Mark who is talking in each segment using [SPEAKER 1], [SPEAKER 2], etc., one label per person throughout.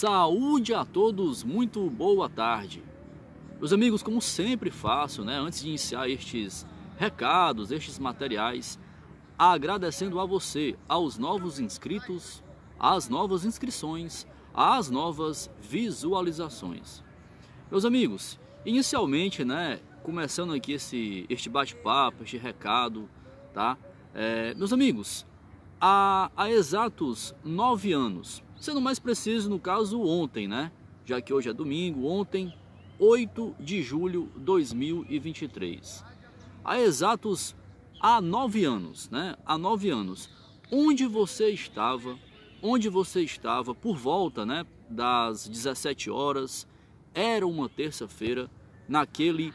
[SPEAKER 1] Saúde a todos, muito boa tarde. Meus amigos, como sempre faço, antes de iniciar estes recados, estes materiais, agradecendo a você, aos novos inscritos, às novas inscrições, às novas visualizações. Meus amigos, inicialmente, começando aqui este bate-papo, este recado, tá? Meus amigos, há exatos 9 anos, sendo mais preciso no caso ontem, já que hoje é domingo, ontem, 8 de julho de 2023. Há 9 anos, há 9 anos, onde você estava por volta, das 17 horas, era uma terça-feira, naquele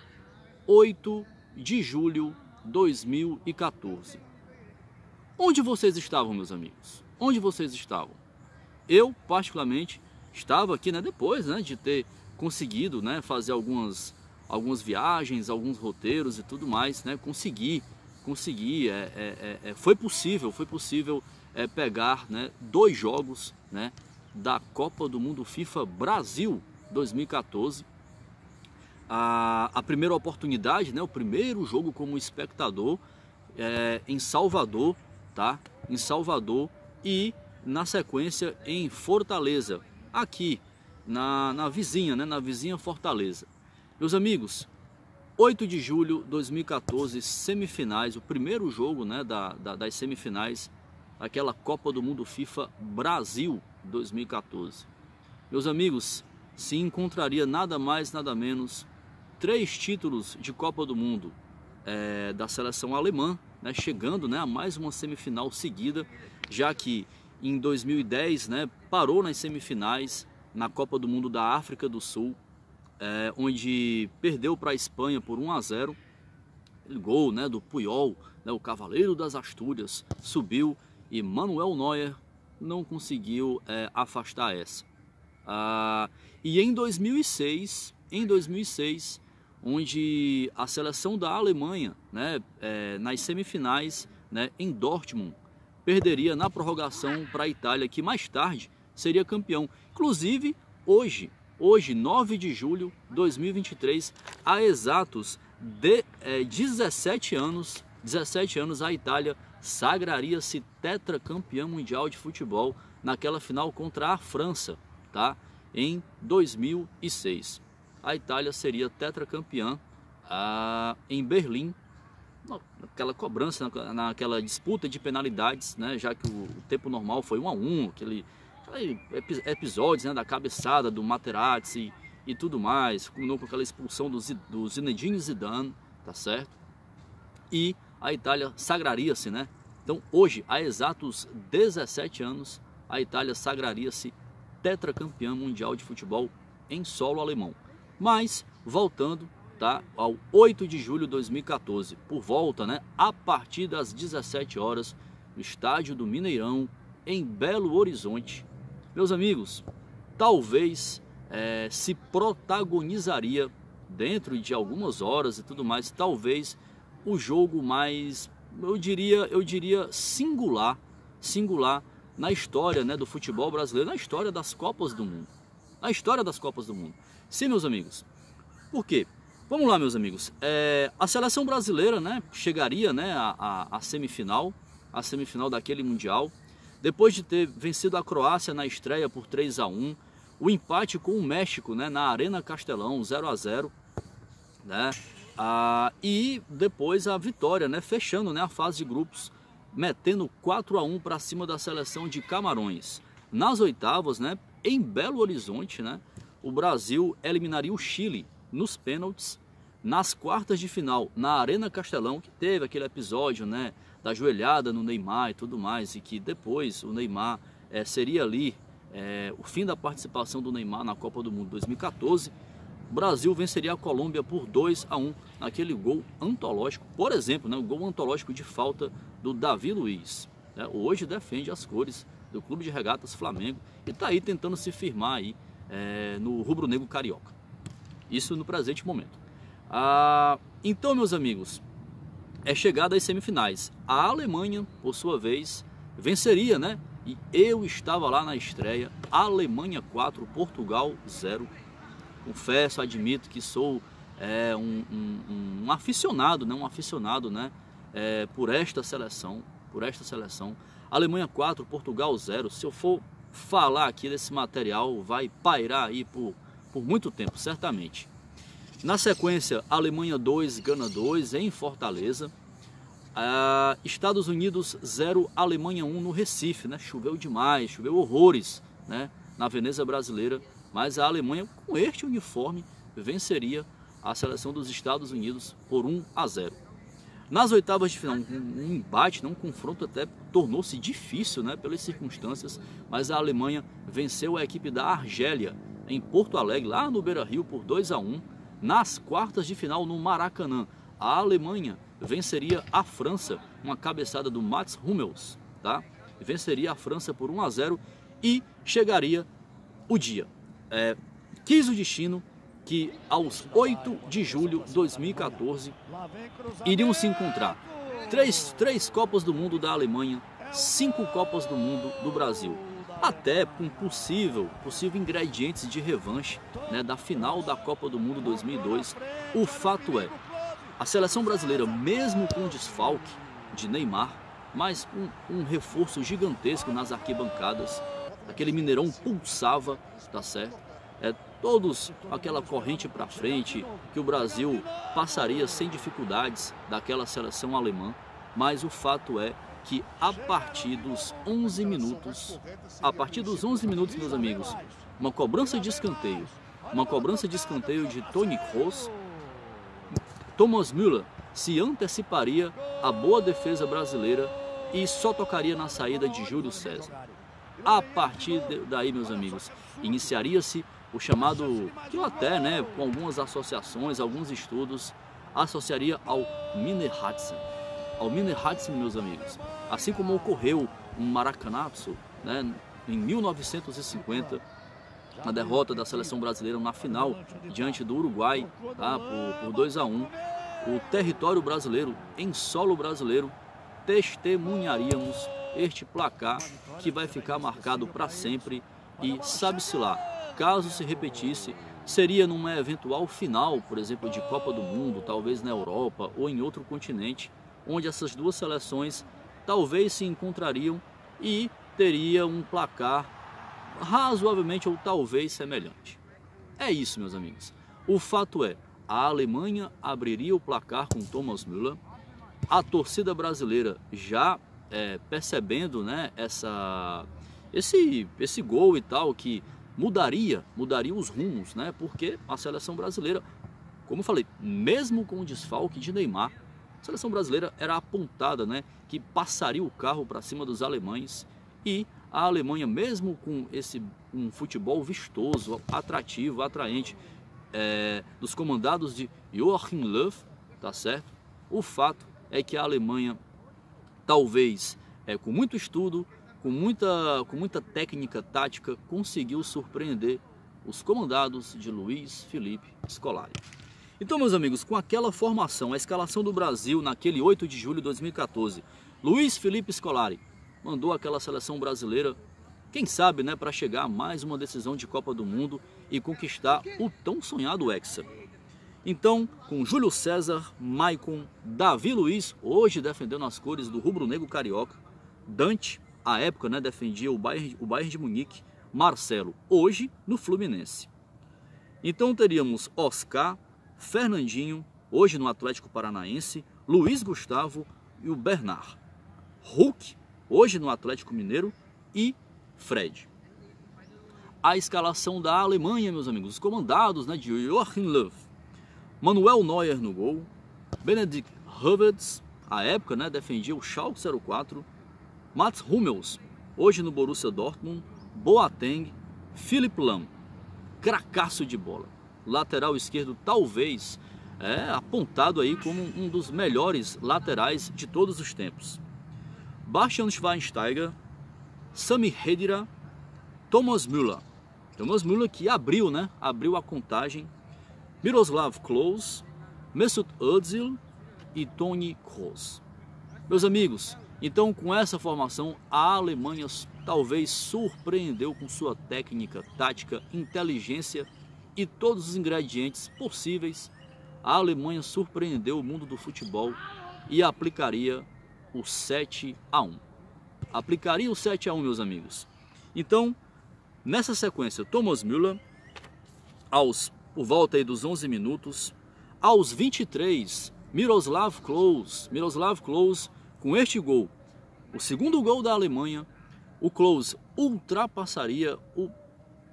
[SPEAKER 1] 8 de julho de 2014. Onde vocês estavam, meus amigos? Onde vocês estavam? Eu, particularmente, estava aqui, depois de ter conseguido fazer algumas viagens, alguns roteiros e tudo mais, consegui, foi possível pegar 2 jogos da Copa do Mundo FIFA Brasil 2014. A primeira oportunidade, o primeiro jogo como espectador em Salvador, em Salvador, e na sequência em Fortaleza, aqui na vizinha Fortaleza. Meus amigos, 8 de julho de 2014, semifinais, o primeiro jogo das semifinais daquela Copa do Mundo FIFA Brasil 2014. Meus amigos, se encontraria nada mais, nada menos 3 títulos de Copa do Mundo da seleção alemã, chegando a mais uma semifinal seguida, já que em 2010 parou nas semifinais na Copa do Mundo da África do Sul, onde perdeu para a Espanha por 1-0. O gol do Puyol, o Cavaleiro das Astúrias, subiu e Manuel Neuer não conseguiu afastar essa. E em 2006, onde a seleção da Alemanha, nas semifinais, em Dortmund, perderia na prorrogação para a Itália, que mais tarde seria campeão. Inclusive, hoje, 9 de julho de 2023, há exatos 17 anos, a Itália sagraria-se tetracampeã mundial de futebol naquela final contra a França, em 2006. A Itália seria tetracampeã em Berlim, naquela cobrança, naquela disputa de penalidades, já que o tempo normal foi 1-1, aquele episódios da cabeçada do Materazzi e tudo mais, culminou com aquela expulsão do Zinedine Zidane, tá certo? E a Itália sagraria-se, Então hoje, há exatos 17 anos, a Itália sagraria-se tetracampeã mundial de futebol em solo alemão. Mas, voltando ao 8 de julho de 2014, por volta, a partir das 17 horas, no estádio do Mineirão, em Belo Horizonte, meus amigos, talvez se protagonizaria, dentro de algumas horas e tudo mais, talvez o jogo mais, eu diria singular na história do futebol brasileiro, na história das Copas do Mundo. Sim, meus amigos. Por quê? Vamos lá, meus amigos. A seleção brasileira chegaria à semifinal daquele Mundial, depois de ter vencido a Croácia na estreia por 3-1, o empate com o México na Arena Castelão, 0-0, e depois a vitória, fechando a fase de grupos, metendo 4-1 para cima da seleção de Camarões. Nas oitavas, em Belo Horizonte, o Brasil eliminaria o Chile nos pênaltis. Nas quartas de final, na Arena Castelão, que teve aquele episódio da joelhada no Neymar e tudo mais, e que depois o Neymar seria ali o fim da participação do Neymar na Copa do Mundo 2014, o Brasil venceria a Colômbia por 2-1 naquele gol antológico, por exemplo, o gol antológico de falta do Davi Luiz. Hoje defende as cores do Clube de Regatas Flamengo e está aí tentando se firmar aí no rubro-negro carioca. Isso no presente momento. Então, meus amigos, chegada às semifinais. A Alemanha, por sua vez, venceria e eu estava lá na estreia. Alemanha 4, Portugal 0. Confesso, admito que sou um aficionado, né, por esta seleção. Alemanha 4, Portugal 0. Se eu for falar aqui desse material, vai pairar aí por muito tempo, certamente. Na sequência, Alemanha 2, Gana 2 em Fortaleza. Estados Unidos 0, Alemanha 1 no Recife, né? Choveu demais, choveu horrores, né, na Veneza brasileira, mas a Alemanha com este uniforme venceria a seleção dos Estados Unidos por 1-0. Nas oitavas de final, um embate, um confronto até tornou-se difícil, né, pelas circunstâncias, mas a Alemanha venceu a equipe da Argélia em Porto Alegre, lá no Beira-Rio, por 2-1. Nas quartas de final, no Maracanã, a Alemanha venceria a França, uma cabeçada do Mats Hummels, tá? Venceria a França por 1-0 e chegaria o dia. Quis o destino que aos 8 de julho de 2014 iriam se encontrar três Copas do Mundo da Alemanha, 5 Copas do Mundo do Brasil. Até com possível ingredientes de revanche, né, da final da Copa do Mundo 2002. O fato é, a seleção brasileira, mesmo com desfalque de Neymar, mas um reforço gigantesco nas arquibancadas, aquele Mineirão pulsava, tá certo? Todos aquela corrente para frente que o Brasil passaria sem dificuldades daquela seleção alemã, mas o fato é que a partir dos 11 minutos, meus amigos, uma cobrança de escanteio de Toni Kroos, Thomas Müller se anteciparia à boa defesa brasileira e só tocaria na saída de Júlio César. A partir daí, meus amigos, iniciaria-se o chamado, que eu até, né, com algumas associações, alguns estudos, associaria ao Mineherzchen. Meus amigos. Assim como ocorreu um Maracanazo, né, em 1950, a derrota da seleção brasileira na final diante do Uruguai, tá, por 2-1, o território brasileiro, em solo brasileiro, testemunharíamos este placar que vai ficar marcado para sempre. E sabe-se lá, caso se repetisse, seria numa eventual final, por exemplo, de Copa do Mundo, talvez na Europa ou em outro continente, onde essas duas seleções talvez se encontrariam e teria um placar razoavelmente ou talvez semelhante. É isso, meus amigos. O fato é, a Alemanha abriria o placar com Thomas Müller, a torcida brasileira já percebendo, né, esse gol e tal, que mudaria os rumos, né, porque a seleção brasileira, como eu falei, mesmo com o desfalque de Neymar, a seleção brasileira era apontada, né, que passaria o carro para cima dos alemães, e a Alemanha, mesmo com um futebol vistoso, atrativo, atraente, dos comandados de Joachim Löw, tá certo? O fato é que a Alemanha, talvez com muito estudo, com muita técnica tática, conseguiu surpreender os comandados de Luiz Felipe Scolari. Então, meus amigos, com aquela formação, a escalação do Brasil naquele 8 de julho de 2014, Luiz Felipe Scolari mandou aquela seleção brasileira, quem sabe, né, para chegar a mais uma decisão de Copa do Mundo e conquistar o tão sonhado Hexa. Então, com Júlio César, Maicon, Davi Luiz, hoje defendendo as cores do rubro-negro carioca, Dante, à época, né, defendia o Bayern de Munique, Marcelo, hoje no Fluminense. Então teríamos Oscar, Fernandinho, hoje no Atlético Paranaense, Luiz Gustavo e o Bernard. Hulk, hoje no Atlético Mineiro, e Fred. A escalação da Alemanha, meus amigos, os comandados, né, de Joachim Löw. Manuel Neuer no gol, Benedikt Höwedes, à época, né, defendia o Schalke 04, Mats Hummels, hoje no Borussia Dortmund, Boateng, Philipp Lahm, cracaço de bola. Lateral esquerdo, talvez, apontado aí como um dos melhores laterais de todos os tempos. Bastian Schweinsteiger, Sami Khedira, Thomas Müller. Thomas Müller que abriu a contagem, Miroslav Klose, Mesut Özil e Toni Kroos. Meus amigos, então com essa formação a Alemanha talvez surpreendeu com sua técnica, tática, inteligência e todos os ingredientes possíveis. A Alemanha surpreendeu o mundo do futebol e aplicaria o 7-1. Aplicaria o 7-1, meus amigos. Então, nessa sequência, Thomas Müller, por volta aí dos 11 minutos, aos 23, Miroslav Klose, com este gol, o segundo gol da Alemanha, o Klose ultrapassaria o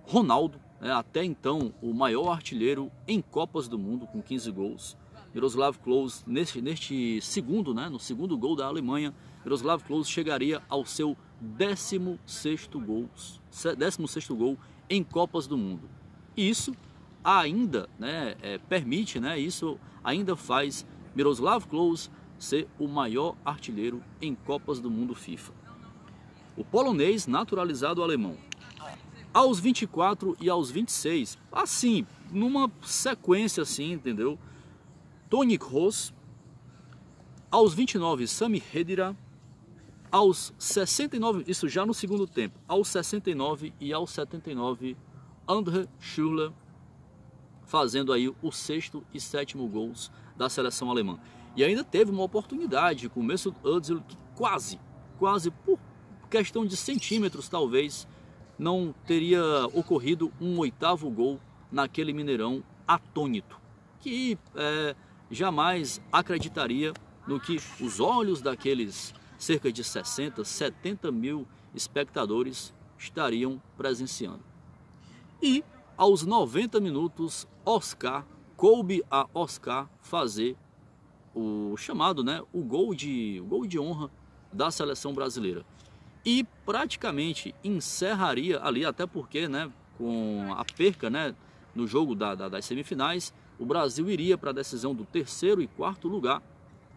[SPEAKER 1] Ronaldo, até então o maior artilheiro em Copas do Mundo, com 15 gols. Miroslav Klose, neste segundo, no segundo gol da Alemanha, Miroslav Klose chegaria ao seu 16º gol em Copas do Mundo. E isso ainda permite, isso ainda faz Miroslav Klose ser o maior artilheiro em Copas do Mundo FIFA. O polonês naturalizado alemão, aos 24 e aos 26, assim, numa sequência assim, entendeu? Toni Kroos, aos 29, Sami Khedira, aos 69, isso já no segundo tempo, aos 69 e aos 79, André Schürrle, fazendo aí o 6º e 7º gols da seleção alemã. E ainda teve uma oportunidade com o Mesut Özil, que quase por questão de centímetros talvez, não teria ocorrido um 8º gol naquele Mineirão atônito, que jamais acreditaria no que os olhos daqueles cerca de 60, 70 mil espectadores estariam presenciando. E aos 90 minutos, coube a Oscar fazer o chamado, o gol de honra da seleção brasileira. E praticamente encerraria ali, até porque, com a perca, no jogo das semifinais, o Brasil iria para a decisão do 3º e 4º lugar,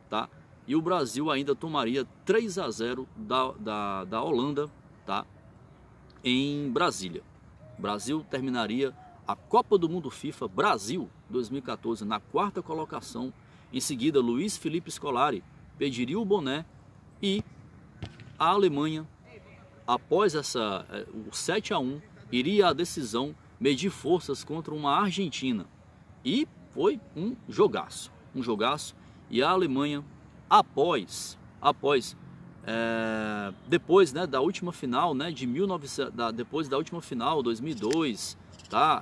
[SPEAKER 1] tá? E o Brasil ainda tomaria 3-0 da Holanda, tá? Em Brasília. O Brasil terminaria a Copa do Mundo FIFA Brasil 2014 na 4ª colocação. Em seguida, Luiz Felipe Scolari pediria o boné e a Alemanha, após o 7-1, iria à decisão medir forças contra uma Argentina. E foi um jogaço. E a Alemanha, depois da última final, depois da última final, 2002, tá?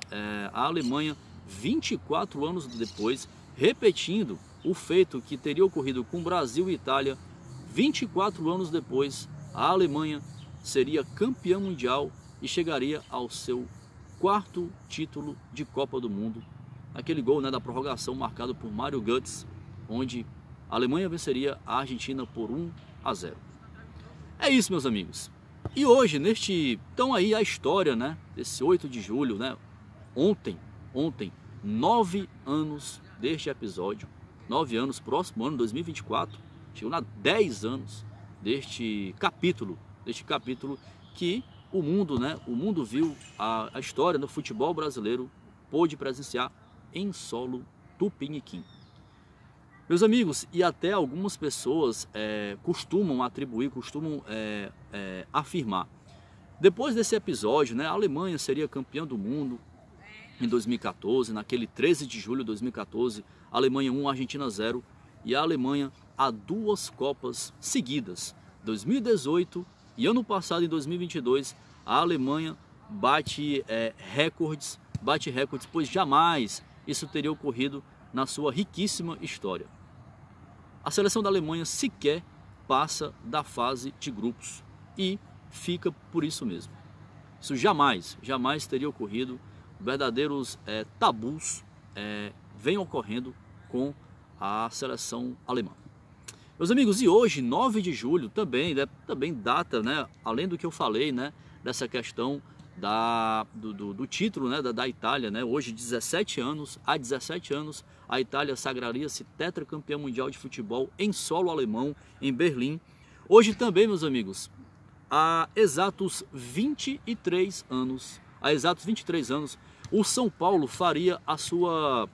[SPEAKER 1] A Alemanha, 24 anos depois, repetindo o feito que teria ocorrido com Brasil e Itália, 24 anos depois, a Alemanha seria campeã mundial e chegaria ao seu 4º título de Copa do Mundo. Aquele gol da prorrogação marcado por Mario Götze, onde a Alemanha venceria a Argentina por 1-0. É isso, meus amigos. E hoje, então aí a história, desse 8 de julho, ontem, 9 anos deste episódio, 9 anos, próximo ano, 2024, chegou a 10 anos deste capítulo que o mundo viu a história do futebol brasileiro, pôde presenciar em solo tupiniquim. Meus amigos, e até algumas pessoas costumam afirmar, depois desse episódio, a Alemanha seria campeã do mundo em 2014, naquele 13 de julho de 2014, Alemanha 1, Argentina 0, e a Alemanha há 2 Copas seguidas, 2018 e ano passado, em 2022, a Alemanha bate recordes, pois jamais isso teria ocorrido na sua riquíssima história. A seleção da Alemanha sequer passa da fase de grupos e fica por isso mesmo. Isso jamais teria ocorrido. Verdadeiros tabus vêm ocorrendo com a seleção alemã. Meus amigos, e hoje, 9 de julho, também data, além do que eu falei, dessa questão do título, da Itália, hoje, 17 anos, há 17 anos, a Itália sagraria-se tetracampeã mundial de futebol em solo alemão, em Berlim. Hoje também, meus amigos, há exatos 23 anos, o São Paulo faria a sua,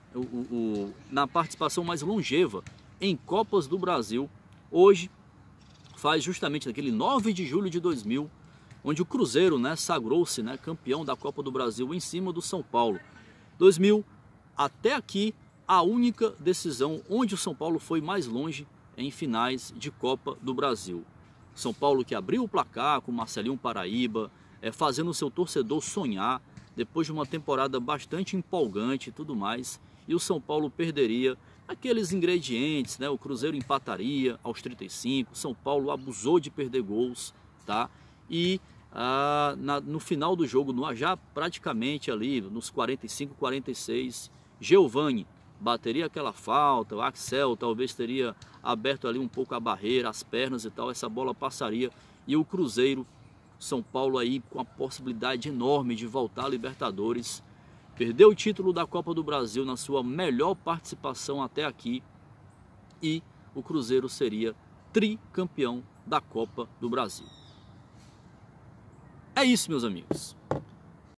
[SPEAKER 1] na participação mais longeva em Copas do Brasil. Hoje, faz justamente naquele 9 de julho de 2000, onde o Cruzeiro, né, sagrou-se, né, campeão da Copa do Brasil em cima do São Paulo. 2000, até aqui, a única decisão onde o São Paulo foi mais longe em finais de Copa do Brasil. São Paulo que abriu o placar com Marcelinho Paraíba, fazendo o seu torcedor sonhar, depois de uma temporada bastante empolgante e tudo mais, e o São Paulo perderia aqueles ingredientes, né? O Cruzeiro empataria aos 35, São Paulo abusou de perder gols, tá? E no final do jogo, já praticamente ali nos 45, 46, Giovani bateria aquela falta, o Axel talvez teria aberto ali um pouco a barreira, as pernas e tal, essa bola passaria e o Cruzeiro, São Paulo aí com a possibilidade enorme de voltar à Libertadores, perdeu o título da Copa do Brasil na sua melhor participação até aqui e o Cruzeiro seria tricampeão da Copa do Brasil. É isso, meus amigos.